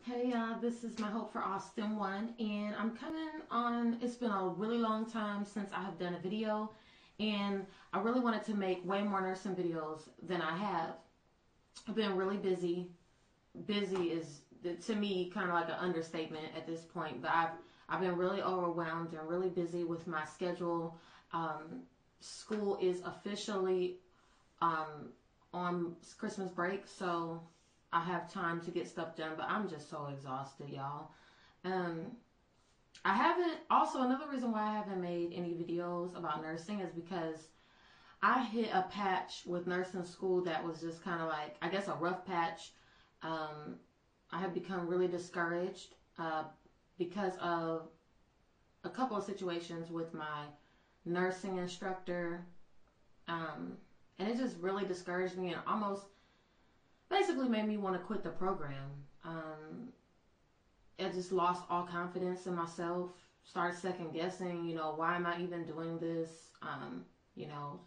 Hey, this is my Hope for Austin 1, and I'm coming on. It's been a really long time since I have done a video, and I really wanted to make way more nursing videos than I have. I've been really busy. Busy is, to me, kind of like an understatement at this point, but I've been really overwhelmed and really busy with my schedule. School is officially on Christmas break, so I have time to get stuff done, but I'm just so exhausted, y'all. I haven't, also another reason why I haven't made any videos about nursing is because I hit a patch with nursing school that was just kind of like, I guess, a rough patch. I have become really discouraged because of a couple of situations with my nursing instructor, and it just really discouraged me and almost basically made me want to quit the program. I just lost all confidence in myself, started second guessing, why am I even doing this? you know.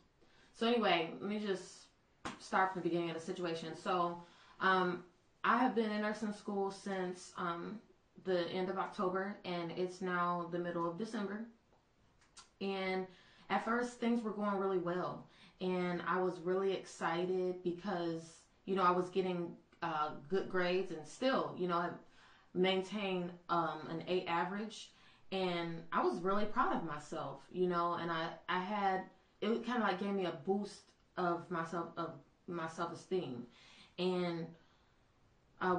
So anyway, let me just start from the beginning of the situation. So I have been in nursing school since the end of October, and it's now the middle of December. And at first things were going really well, and I was really excited because I was getting good grades and still, I maintained an 8 average, and I was really proud of myself, and I had, it kind of like gave me a boost of my self-esteem. And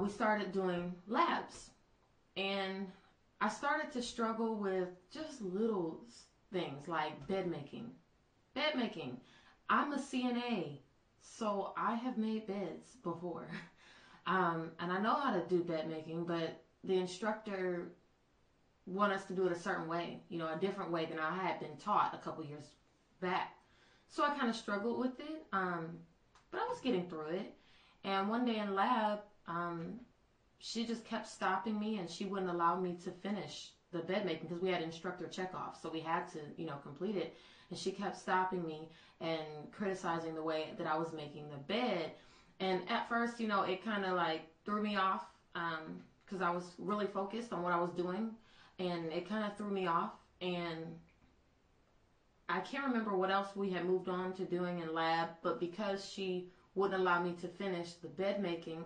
we started doing labs, and I started to struggle with just little things like bed making. I'm a CNA, so I have made beds before. And I know how to do bed making, but the instructor wanted us to do it a certain way, a different way than I had been taught a couple years back. So I kind of struggled with it, but I was getting through it. And one day in lab, she just kept stopping me, and she wouldn't allow me to finish the bed making because we had instructor checkoff, so we had to, complete it. And she kept stopping me and criticizing the way that I was making the bed. And at first, it kind of like threw me off because I was really focused on what I was doing, and it kind of threw me off. And I can't remember what else we had moved on to doing in lab, but because she wouldn't allow me to finish the bed making,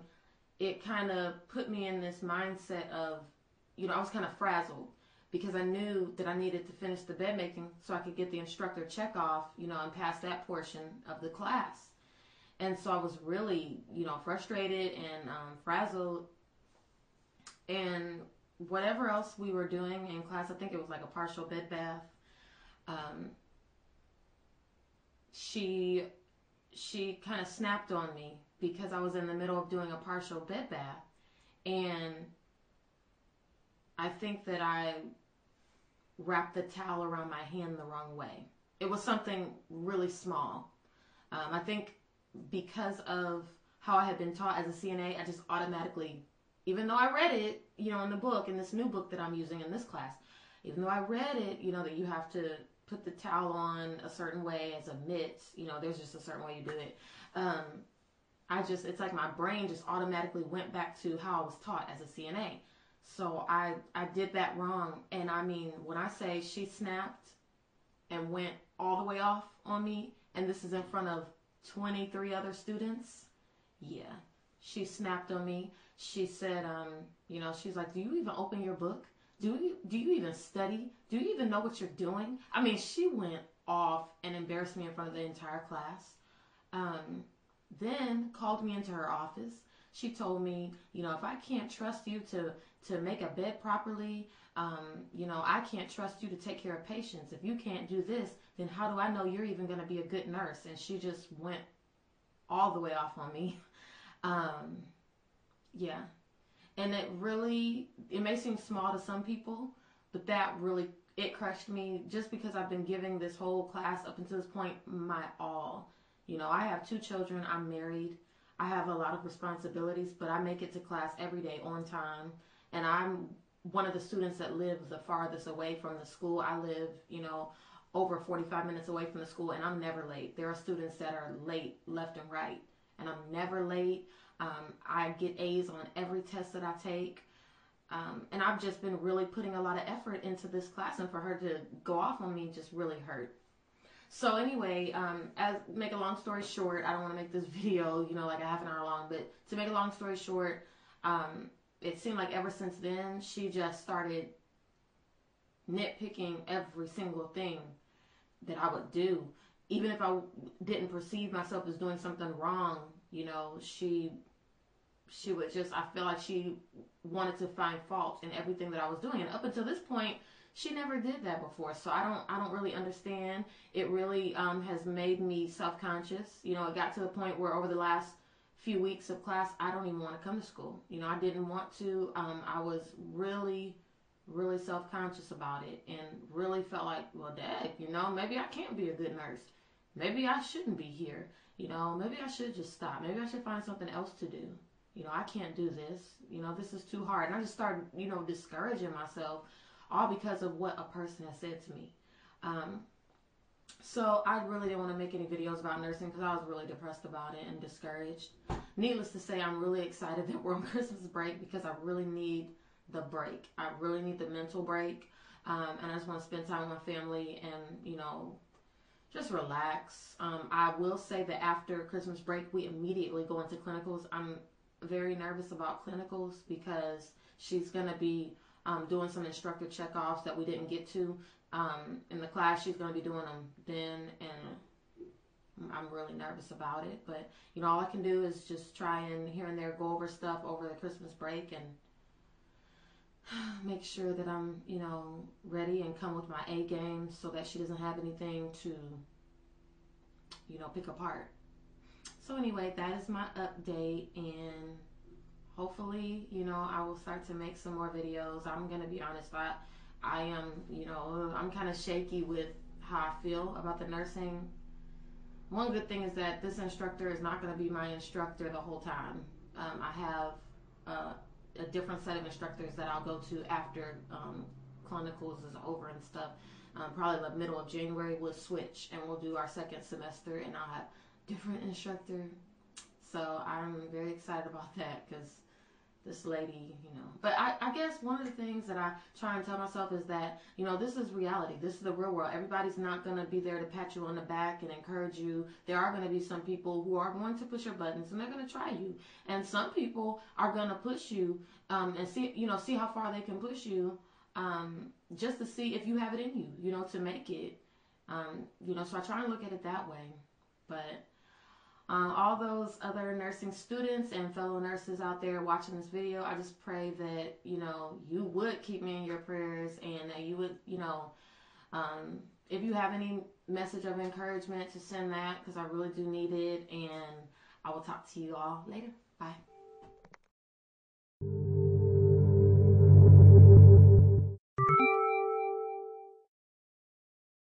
it kind of put me in this mindset of, I was kind of frazzled because I knew that I needed to finish the bed making so I could get the instructor check off, and pass that portion of the class. And so I was really, frustrated and frazzled. And whatever else we were doing in class, I think it was like a partial bed bath, she kind of snapped on me because I was in the middle of doing a partial bed bath. And I think that I wrapped the towel around my hand the wrong way. It was something really small. I think because of how I had been taught as a CNA, I just automatically, even though I read it, in the book, in this new book that I'm using in this class, even though I read it, that you have to put the towel on a certain way as a mitt, there's just a certain way you do it. It's like my brain just automatically went back to how I was taught as a CNA. So I did that wrong. And I mean, when I say she snapped and went all the way off on me, and this is in front of 23 other students, yeah, she snapped on me. She said, she's like, do you even open your book? Do you even study? Do you even know what you're doing? I mean, she went off and embarrassed me in front of the entire class. Then called me into her office. She told me, if I can't trust you to make a bed properly, I can't trust you to take care of patients. If you can't do this, then how do I know you're even going to be a good nurse? And she just went all the way off on me. Yeah. And it may seem small to some people, but that really, it crushed me just because I've been giving this whole class up until this point my all. I have 2 children. I'm married. I have a lot of responsibilities, but I make it to class every day on time. And I'm one of the students that live the farthest away from the school. I live, over 45 minutes away from the school, and I'm never late. There are students that are late left and right, and I'm never late. I get A's on every test that I take. And I've just been really putting a lot of effort into this class, and for her to go off on me just really hurt. So anyway, as make a long story short, I don't want to make this video, like a half an hour long, but to make a long story short, it seemed like ever since then, she just started nitpicking every single thing that I would do. Even if I didn't perceive myself as doing something wrong, she would just, I feel like she wanted to find fault in everything that I was doing. And up until this point, she never did that before. So I don't really understand. It really has made me self-conscious. It got to the point where over the last few weeks of class, I don't even want to come to school. I didn't want to. I was really, really self-conscious about it, and really felt like, well, dang, maybe I can't be a good nurse. Maybe I shouldn't be here. Maybe I should just stop. Maybe I should find something else to do. I can't do this. This is too hard. And I just started, discouraging myself, all because of what a person has said to me. So I really didn't want to make any videos about nursing because I was really depressed about it and discouraged. Needless to say, I'm really excited that we're on Christmas break because I really need the break. I really need the mental break. And I just want to spend time with my family and, just relax. I will say that after Christmas break, we immediately go into clinicals. I'm very nervous about clinicals because she's going to be doing some instructor checkoffs that we didn't get to in the class. She's going to be doing them then, and I'm really nervous about it. But, all I can do is just try and here and there go over stuff over the Christmas break and make sure that I'm, ready and come with my A game so that she doesn't have anything to, pick apart. So anyway, that is my update, and hopefully, I will start to make some more videos. I'm going to be honest, I am, I'm kind of shaky with how I feel about the nursing. One good thing is that this instructor is not going to be my instructor the whole time. I have a different set of instructors that I'll go to after clinicals is over and stuff. Probably the middle of January we'll switch and we'll do our second semester, and I'll have different instructor. So I'm very excited about that because this lady, But I guess one of the things that I try and tell myself is that, this is reality. This is the real world. Everybody's not going to be there to pat you on the back and encourage you. There are going to be some people who are going to push your buttons, and they're going to try you. And some people are going to push you and see how far they can push you just to see if you have it in you, to make it. So I try and look at it that way. But all those other nursing students and fellow nurses out there watching this video, I just pray that, you would keep me in your prayers, and that you would, if you have any message of encouragement, to send that because I really do need it. And I will talk to you all later. Bye.